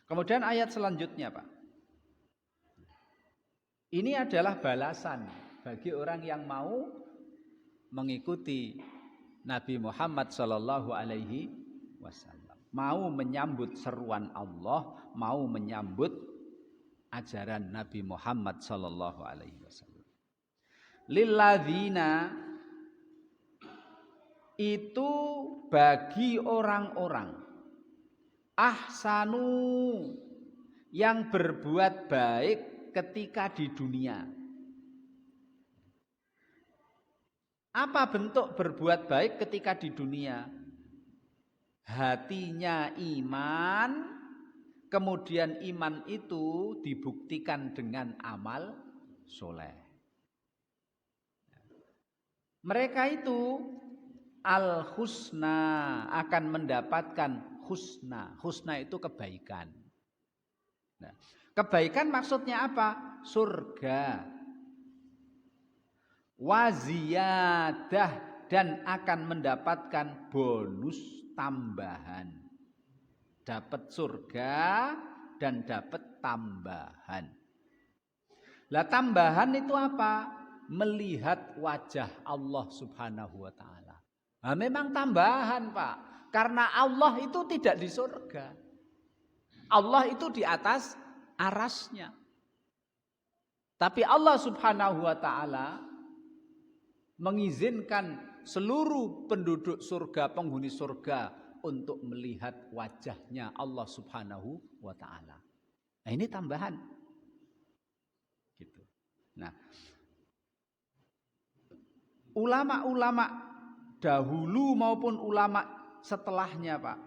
Kemudian ayat selanjutnya, Pak. Ini adalah balasan bagi orang yang mau mengikuti Nabi Muhammad sallallahu alaihi wasallam. Mau menyambut seruan Allah, mau menyambut ajaran Nabi Muhammad sallallahu alaihi wasallam. Lilladzina, itu bagi orang-orang ahsanu, yang berbuat baik ketika di dunia. Apa bentuk berbuat baik ketika di dunia? Hatinya iman, kemudian iman itu dibuktikan dengan amal soleh. Mereka itu al-husna, akan mendapatkan husna. Husna itu kebaikan. Nah, kebaikan maksudnya apa? Surga. Waziyadah, dan akan mendapatkan bonus tambahan. Dapat surga dan dapat tambahan. Lah tambahan itu apa? Melihat wajah Allah Subhanahu wa taala. Nah, memang tambahan, Pak. Karena Allah itu tidak di surga. Allah itu di atas arasnya. Tapi Allah Subhanahu wa taala mengizinkan seluruh penduduk surga, penghuni surga untuk melihat wajahnya Allah Subhanahu wa taala. Nah, ini tambahan. Gitu. Nah, ulama-ulama dahulu maupun ulama setelahnya, Pak,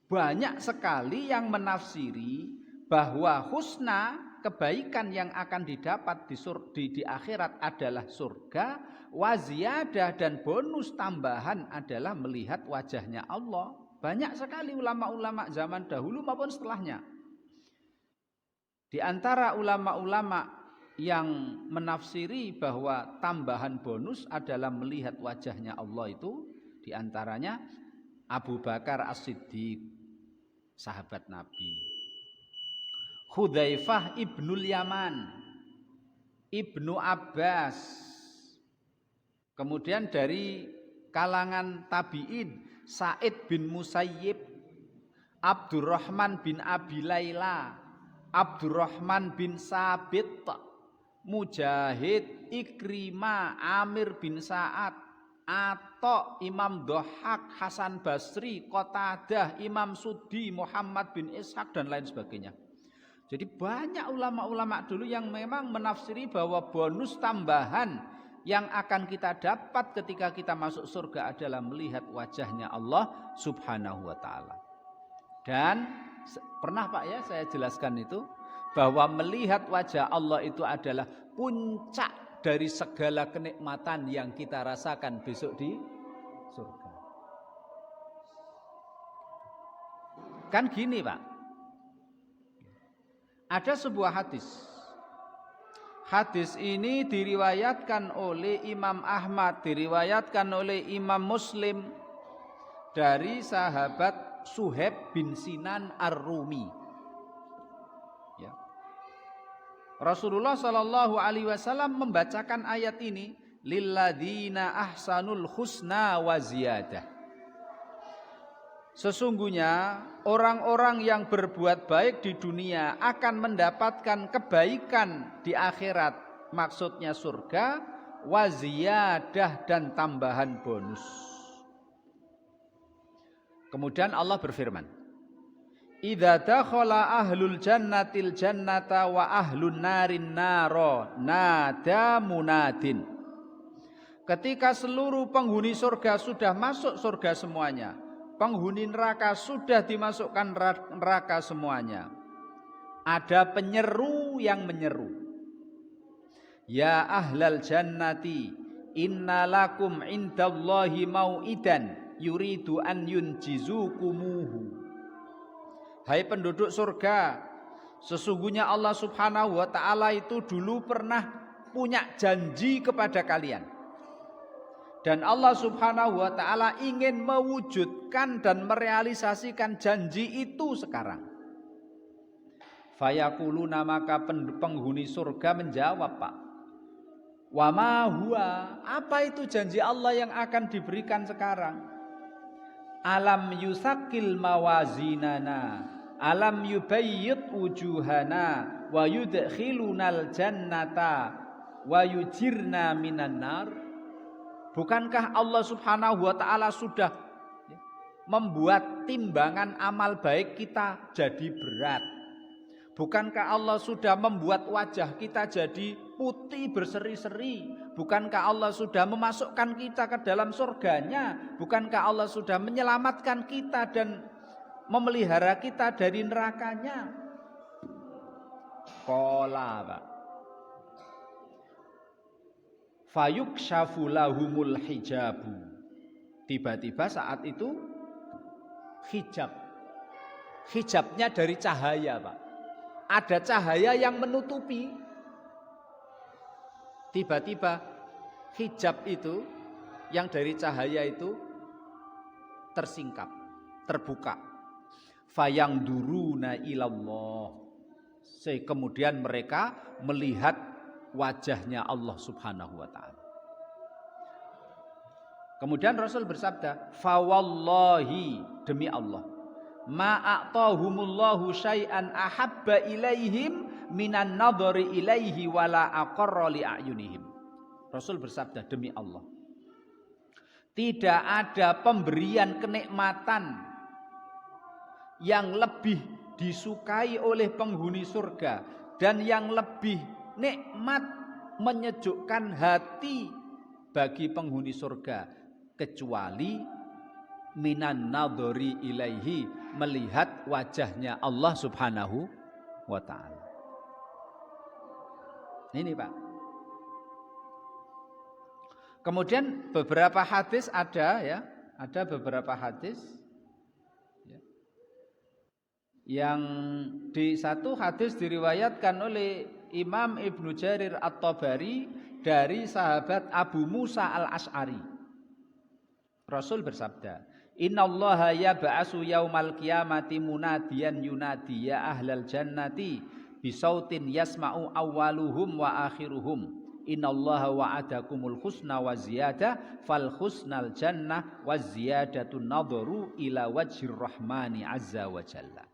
banyak sekali yang menafsiri bahwa husna, kebaikan yang akan didapat di akhirat adalah surga, waziyadah, dan bonus tambahan adalah melihat wajahnya Allah. Banyak sekali ulama-ulama zaman dahulu maupun setelahnya. Di antara ulama-ulama yang menafsiri bahwa tambahan bonus adalah melihat wajahnya Allah itu, di antaranya Abu Bakar As-Siddiq, sahabat Nabi. Hudzaifah ibnul Yaman, Ibnu Abbas. Kemudian dari kalangan tabi'in, Sa'id bin Musayyib, Abdurrahman bin Abi Laila, Abdurrahman bin Sabit, Mujahid, Ikrimah, Amir bin Sa'ad, Atta, Imam Dhahak, Hasan Basri, Qatadah, Imam Sudi, Muhammad bin Ishaq, dan lain sebagainya. Jadi banyak ulama-ulama dulu yang memang menafsiri bahwa bonus tambahan yang akan kita dapat ketika kita masuk surga adalah melihat wajahnya Allah Subhanahu wa taala. Dan pernah, Pak, ya, saya jelaskan itu bahwa melihat wajah Allah itu adalah puncak dari segala kenikmatan yang kita rasakan besok di surga. Kan gini, Pak. Ada sebuah hadis. Hadis ini diriwayatkan oleh Imam Ahmad, diriwayatkan oleh Imam Muslim dari sahabat Suhaib bin Sinan Ar-Rumi. Ya. Rasulullah Shallallahu alaihi wasallam membacakan ayat ini, lilladzina ahsanul husna wa ziyadah. Sesungguhnya orang-orang yang berbuat baik di dunia akan mendapatkan kebaikan di akhirat, maksudnya surga, waziyadah, dan tambahan bonus. Kemudian Allah berfirman, idza dakhala ahlul jannatil jannata wa ahlun narin naro nada munadin. Ketika seluruh penghuni surga sudah masuk surga semuanya, penghuni neraka sudah dimasukkan neraka semuanya, ada penyeru yang menyeru, ya ahlal jannati innalakum indallahi mau'idan yuridu an yunjizukumuhu. Hai penduduk surga, sesungguhnya Allah Subhanahu wa taala itu dulu pernah punya janji kepada kalian. Dan Allah Subhanahu wa taala ingin mewujudkan dan merealisasikan janji itu sekarang. Fayaquluna, maka penghuni surga menjawab, Pak. Wa ma huwa, apa itu janji Allah yang akan diberikan sekarang? Alam yusakil mawazinana, alam yubayyid wujuhana, wa yudkhilunal jannata, wa yujirna minan nar. Bukankah Allah Subhanahu wa taala sudah membuat timbangan amal baik kita jadi berat? Bukankah Allah sudah membuat wajah kita jadi putih berseri-seri? Bukankah Allah sudah memasukkan kita ke dalam surganya? Bukankah Allah sudah menyelamatkan kita dan memelihara kita dari nerakanya? Qala, Pak. Fayukshafu lahumul hijabu. Tiba-tiba saat itu hijabnya dari cahaya, Pak. Ada cahaya yang menutupi. Tiba-tiba hijab itu yang dari cahaya itu tersingkap, terbuka. Fayangduruna ilallah. Kemudian mereka melihat wajahnya Allah Subhanahu wa taala. Kemudian Rasul bersabda, "Fawallahi, demi Allah, ma a'tahumullahu syai'an ahabba ilaihim minan nadhari ilaihi wala aqarra li a'yunihim." Rasul bersabda, demi Allah, tidak ada pemberian kenikmatan yang lebih disukai oleh penghuni surga dan yang lebih nikmat menyejukkan hati bagi penghuni surga kecuali minan nadhari ilaihi, melihat wajahnya Allah Subhanahu wa taala. Ini, Pak. Kemudian beberapa hadis ada beberapa hadis ya, yang di satu hadis diriwayatkan oleh Imam Ibnu Jarir At-Tabari dari sahabat Abu Musa Al-Asy'ari. Rasul bersabda, "Innallaha yab'atsu yaumal qiyamati munadiyan yunadi ya ahlal jannati bisautin yasma'u awwaluhum wa akhiruhum. Innallaha wa'adakumul husna wa ziyadah fal husnal jannah wa ziyadatun nadharu ila wajhir rahmani azza wa jalla."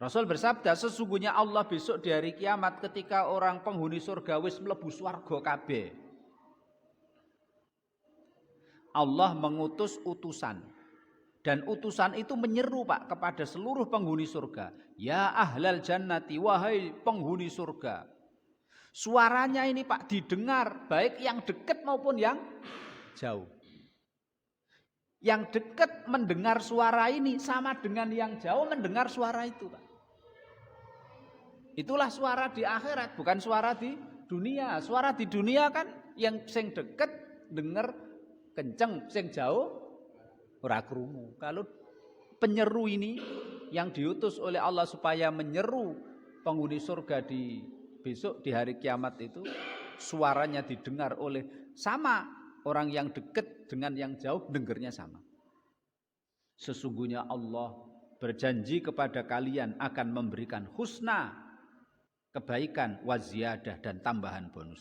Rasul bersabda, sesungguhnya Allah besok di hari kiamat ketika orang penghuni surga wis mlebu swarga kabeh, Allah mengutus utusan. Dan utusan itu menyeru, Pak, kepada seluruh penghuni surga. Ya ahlal jannati, wahai penghuni surga. Suaranya ini, Pak, didengar baik yang dekat maupun yang jauh. Yang dekat mendengar suara ini sama dengan yang jauh mendengar suara itu, Pak. Itulah suara di akhirat, bukan suara di dunia. Suara di dunia kan yang sing dekat denger kenceng, sing jauh ora krungu. Kalau penyeru ini yang diutus oleh Allah supaya menyeru penghuni surga di besok di hari kiamat itu, suaranya didengar oleh sama orang yang dekat dengan yang jauh, dengernya sama. Sesungguhnya Allah berjanji kepada kalian akan memberikan husna, kebaikan, waziyadah, dan tambahan bonus.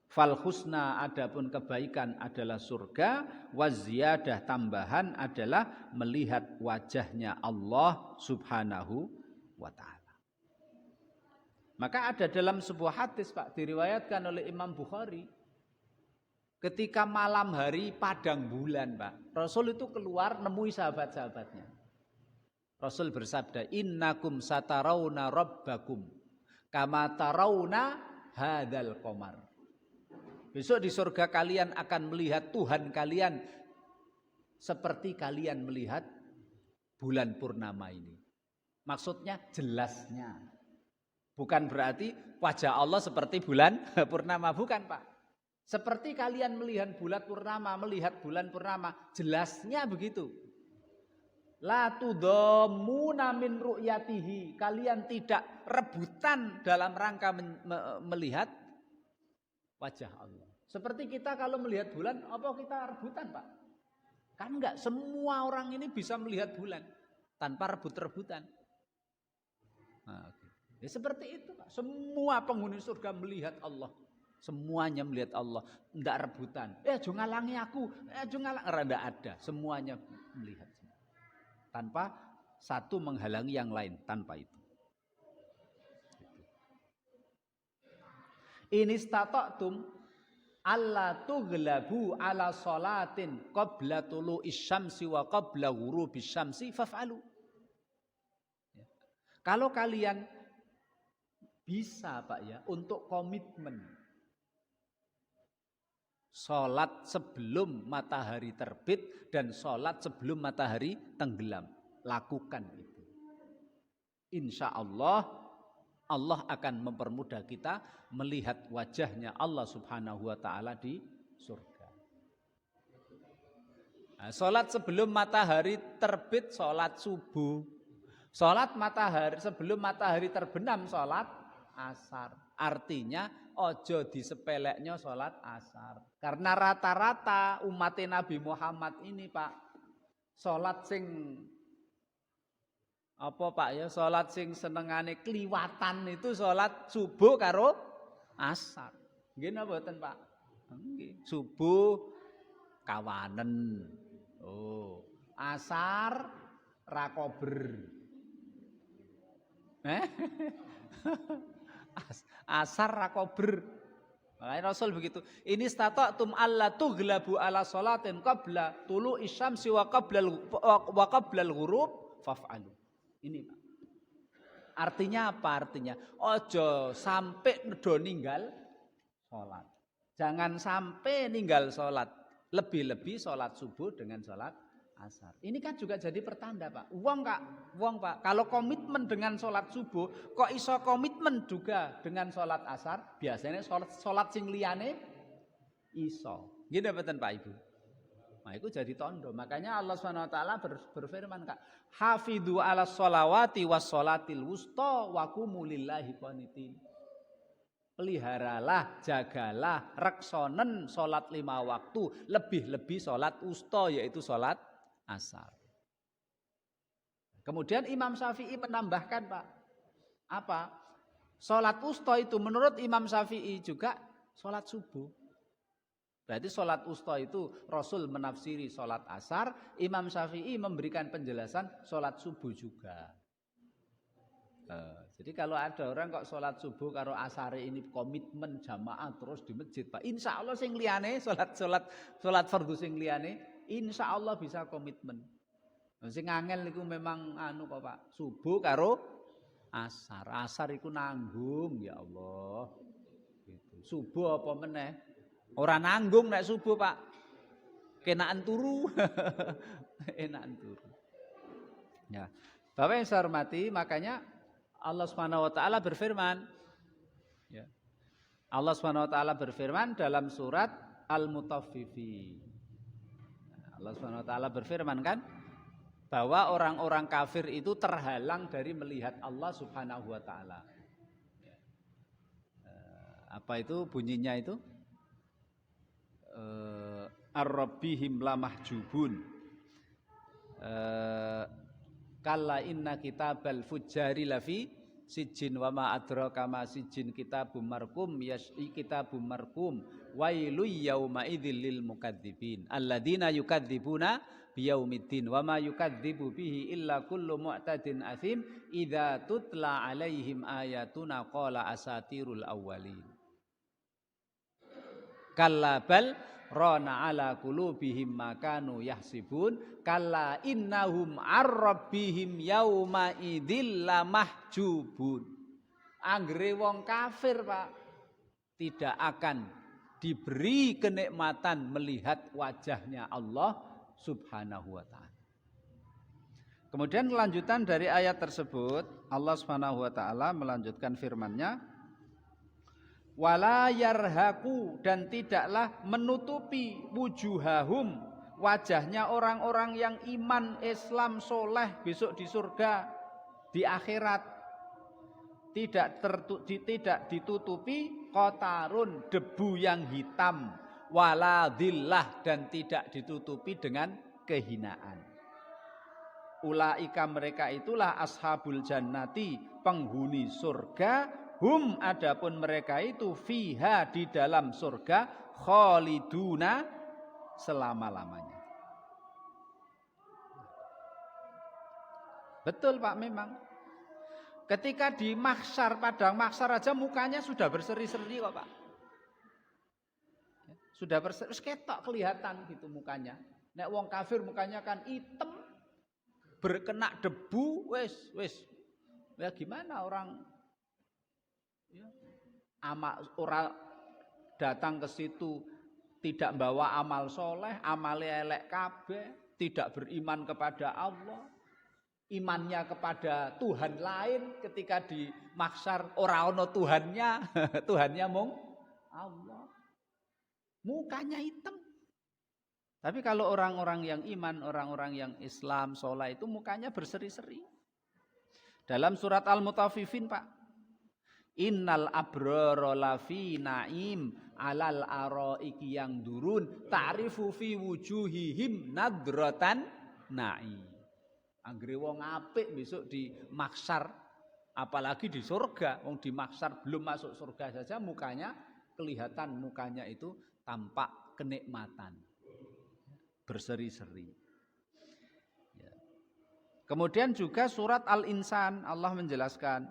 Fal husna, adapun kebaikan adalah surga, waziyadah, tambahan adalah melihat wajahnya Allah Subhanahu wa ta'ala. Maka ada dalam sebuah hadis, Pak, diriwayatkan oleh Imam Bukhari, ketika malam hari padang bulan, Pak, Rasul itu keluar nemui sahabat-sahabatnya. Rasul bersabda, innakum satarawna rabbakum kama tarawna hadzal qamar. Besok di surga kalian akan melihat Tuhan kalian seperti kalian melihat bulan purnama ini. Maksudnya jelasnya. Bukan berarti wajah Allah seperti bulan purnama, bukan, Pak. Seperti kalian melihat bulan purnama, jelasnya begitu. La tudhammuna min ru'yatihi, kalian tidak rebutan dalam rangka melihat wajah Allah. Seperti kita kalau melihat bulan, apa kita rebutan, Pak? Kan enggak, semua orang ini bisa melihat bulan tanpa rebut-rebutan. Nah, ya seperti itu, Pak. Semua penghuni surga melihat Allah. Semuanya melihat Allah, enggak rebutan. Jangan ngalangi aku, jangan ngalangi. Enggak ada, semuanya melihat. Tanpa satu menghalangi yang lain, tanpa itu. Ini stata'tum alla tughlabu ala salatin qabla tulu'is syamsi wa qabla ghurubis syamsi faf'alu. Ya. Kalau kalian bisa, Pak ya, untuk komitmen sholat sebelum matahari terbit dan sholat sebelum matahari tenggelam, lakukan itu. Insya Allah, Allah akan mempermudah kita melihat wajahnya Allah Subhanahu wa ta'ala di surga. Nah, sholat sebelum matahari terbit, sholat subuh. Sholat matahari sebelum matahari terbenam, sholat asar. Artinya ojo disepeleknya sholat asar. Karena rata-rata umat Nabi Muhammad ini, Pak, sholat sing apa, Pak ya, sholat sing senengane kliwatan itu sholat subuh karo asar. Nggih napa mboten, Pak? Nggih. Subuh kawanen. Oh, asar rakober. Asar rakober. Makanya Rasul begitu. Ini stata'tum alla tughlabu ala salatin qabla tulu'is syamsi wa qabla al-ghurub faf'alu. Ini, Pak. Artinya apa? Artinya ojo sampai do ninggal salat. Jangan sampai ninggal salat. Lebih-lebih salat subuh dengan salat asar. Ini kan juga jadi pertanda, Pak. Wong Pak, kalau komitmen dengan sholat subuh, kok iso komitmen juga dengan sholat asar? Biasanya sholat sing liyane iso. Gitu betul, Pak Ibu. Nah, itu jadi tondo. Makanya Allah SWT berfirman, Kak, hafidhu ala sholawati was sholatil wusta wa qumu lillahi qanitin. Peliharalah, jagalah, reksonen sholat 5 waktu, lebih-lebih sholat wusta, yaitu sholat asar. Kemudian Imam Syafi'i menambahkan, Pak, apa? Sholat wusta itu menurut Imam Syafi'i juga sholat subuh. Berarti sholat wusta itu Rasul menafsiri sholat asar, Imam Syafi'i memberikan penjelasan sholat subuh juga. Jadi kalau ada orang kok sholat subuh karo asar ini komitmen jamaah terus di masjid, Pak, insya Allah sing liyane sholat fardu sing liyane, insya Allah bisa komitmen. Sing angel niku memang anu kok, Pak, subuh karo asar. Asar iku nanggung, ya Allah. Gitu. Subuh apa meneh? Ora nanggung nek subuh, Pak. Kenaan turu. Enakan turu. Ya. Bapak yang saya hormati, makanya Allah Subhanahu wa taala berfirman, ya. Allah Subhanahu wa taala berfirman dalam surat Al-Mutaffifin. Allah Subhanahu wa taala berfirman kan bahwa orang-orang kafir itu terhalang dari melihat Allah Subhanahu wa taala. Apa itu bunyinya itu? Ar-rabbihim lamahjubun. Kalla inna kitabal fujjari lafi sijjin wa ma adraka ma sijjin kitabum marqum yas'i kitabum marqum wailul yauma idzil lil mukadzibin alladzina yukadzibuna biyaumiddin wa ma yukadzibu bihi illa kullu mu'tadin athim idza tutla alaihim ayatuna qala asatirul awwalin. Kalla bal rana ala qulubihim ma kanu yahsibun kalla innahum ar-rabbihim yauma idzil lamahjubun. Anggere wong kafir, Pak, tidak akan diberi kenikmatan melihat wajahnya Allah Subhanahu wa taala. Kemudian kelanjutan dari ayat tersebut, Allah Subhanahu wa taala melanjutkan firman-Nya, wala yarhaqu, dan tidaklah menutupi wujuhahum, wajahnya orang-orang yang iman, Islam, soleh besok di surga, di akhirat, tidak ditutupi qatarun, debu yang hitam, wala dhillah, dan tidak ditutupi dengan kehinaan. Ulaika mereka itulah ashabul jannati, penghuni surga, hum adapun mereka itu fiha di dalam surga, khaliduna selama-lamanya. Betul Pak, memang. Ketika di mahsyar, padang mahsyar aja mukanya sudah berseri-seri kok Pak. Sudah berseri, ketok kelihatan gitu mukanya. Nek wong kafir mukanya kan hitam, berkena debu, wis. Ya gimana orang ya, orang datang ke situ tidak bawa amal soleh, amale elek kabeh, tidak beriman kepada Allah, imannya kepada Tuhan lain. Ketika di mahsyar ora ono Tuhannya, Tuhannya mung Allah. Mukanya hitam. Tapi kalau orang-orang yang iman, orang-orang yang Islam, soleh itu mukanya berseri-seri. Dalam surat Al-Mutaffifin Pak, innal abrara lafi naim alal araiki yang durun ta'rifu fi wujuhihim nadratan naim. Anggere wong apik besok di mahsyar, apalagi di surga. Wong di mahsyar belum masuk surga saja mukanya kelihatan, mukanya itu tampak kenikmatan, berseri-seri. Ya. Kemudian juga surat Al-Insan Allah menjelaskan,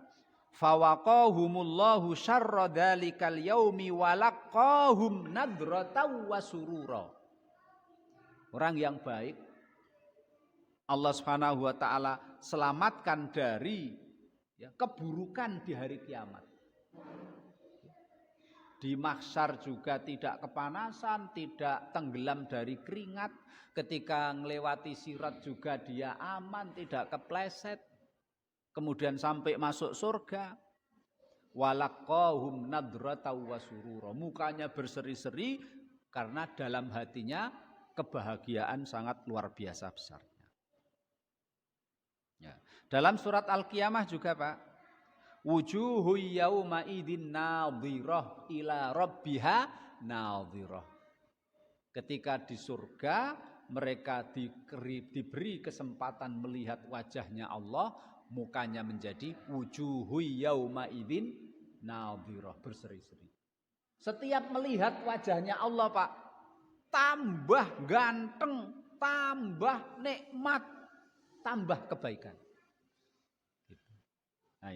fawaqahumullahu syarra dzalikal yaumi walaqahum nadrataw wa surura. Orang yang baik Allah Subhanahu wa taala selamatkan dari keburukan di hari kiamat. Di mahsyar juga tidak kepanasan, tidak tenggelam dari keringat. Ketika ngelewati sirat juga dia aman, tidak kepleset. Kemudian sampai masuk surga. Walaqahum nadrataw wa surura. Mukanya berseri-seri karena dalam hatinya kebahagiaan sangat luar biasa besarnya. Ya. Dalam surat Al-Qiyamah juga Pak, wujuhu yauma idin nadhirah ila rabbiha nadhirah. Ketika di surga mereka diberi kesempatan melihat wajahnya Allah, mukanya menjadi wujuhu yauma idin nadhirah, berseri-seri. Setiap melihat wajahnya Allah Pak, tambah ganteng, tambah nikmat, tambah kebaikan.